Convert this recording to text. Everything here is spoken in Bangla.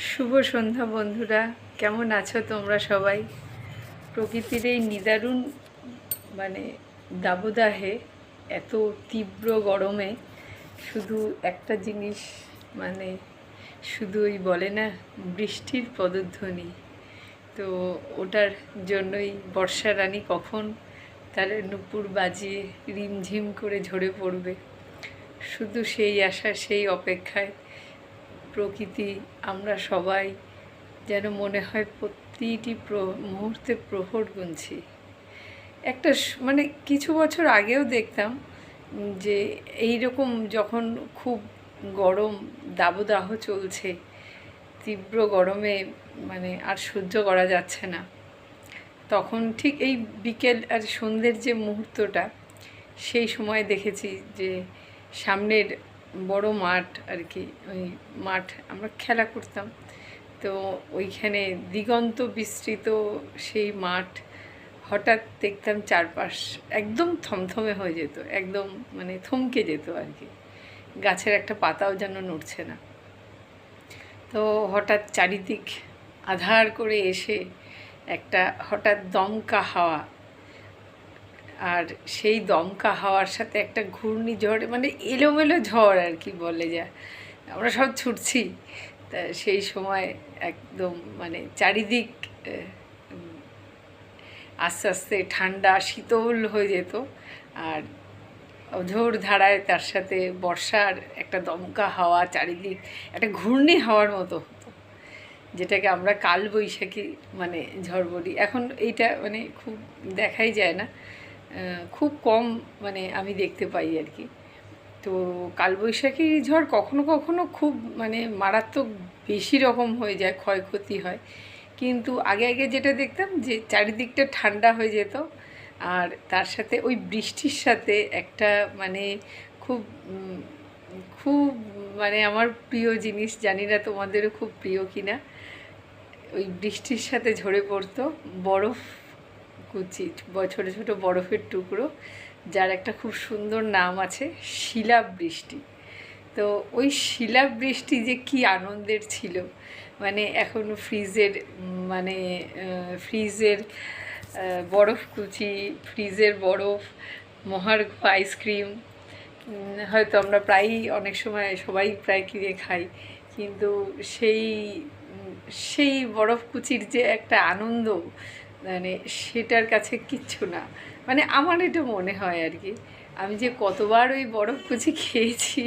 শুভ সন্ধ্যা বন্ধুরা, কেমন আছো তোমরা সবাই? প্রকৃতির এই নিদারুণ মানে দাবদাহে, এত তীব্র গরমে শুধু একটা জিনিস, মানে শুধু ওই বলে না বৃষ্টির পদধ্বনি, তো ওটার জন্যই বর্ষা রানী কখন তার নূপুর বাজিয়ে রিমঝিম করে ঝরে পড়বে, শুধু সেই আশা, সেই অপেক্ষায় প্রকৃতি, আমরা সবাই যেন মনে হয় প্রতিটি মুহূর্তে প্রহর গুনছি। একটা মানে কিছু বছর আগেও দেখতাম যে এই রকম যখন খুব গরম দাবদাহ চলছে, তীব্র গরমে মানে আর সহ্য করা যাচ্ছে না, তখন ঠিক এই বিকেল আর সন্ধ্যের যে মুহূর্তটা, সেই সময় দেখেছি যে সামনের বড় মাঠ আর কি, ওই মাঠ আমরা খেলা করতাম, তো ওইখানে দিগন্ত বিস্তৃত সেই মাঠ, হঠাৎ দেখতাম চারপাশ একদম থমথমে হয়ে যেত, একদম মানে থমকে যেত আর কি, গাছের একটা পাতাও যেন নড়ছে না। তো হঠাৎ চারিদিক আধার করে এসে একটা হঠাৎ দমকা হাওয়া, আর সেই দমকা হাওয়ার সাথে একটা ঘূর্ণিঝড়, মানে এলোমেলো ঝড় আর কি বলে যায়, আমরা সব ছুটছি। তা সেই সময় একদম মানে চারিদিক আস্তে আস্তে ঠান্ডা শীতল হয়ে যেত, আর অঝোর ধারায় তার সাথে বর্ষার একটা দমকা হাওয়া, চারিদিক একটা ঘূর্ণি হাওয়ার মতো হতো, যেটাকে আমরা কালবৈশাখী মানে ঝড় বলি। এখন এইটা মানে খুব দেখাই যায় না, খুব কম মানে আমি দেখতে পাই আর কি। তো কালবৈশাখী ঝড় কখনো কখনো খুব মানে মারাত্মক বেশি রকম হয়ে যায়, ক্ষয়ক্ষতি হয়, কিন্তু আগে আগে যেটা দেখতাম যে চারিদিকটা ঠান্ডা হয়ে যেত, আর তার সাথে ওই বৃষ্টির সাথে একটা মানে খুব খুব মানে আমার প্রিয় জিনিস, জানি না তোমাদেরও খুব প্রিয় কিনা, ওই বৃষ্টির সাথে ঝরে পড়তো বরফ কুচি, ছোটো ছোটো বরফের টুকরো, যার একটা খুব সুন্দর নাম আছে, শিলাবৃষ্টি। তো ওই শিলাবৃষ্টি যে কি আনন্দের ছিল, মানে এখন ফ্রিজের মানে ফ্রিজের বরফ কুচি, ফ্রিজের বরফ, মহার্ঘ আইসক্রিম হয়তো আমরা প্রায়ই অনেক সময় সবাই প্রায় কিনে খাই, কিন্তু সেই সেই বরফ কুচির যে একটা আনন্দ, মানে সেটার কাছে কিচ্ছু না, মানে আমার এটা মনে হয় আর কি। আমি যে কতবার ওই বরফ কুচি খেয়েছি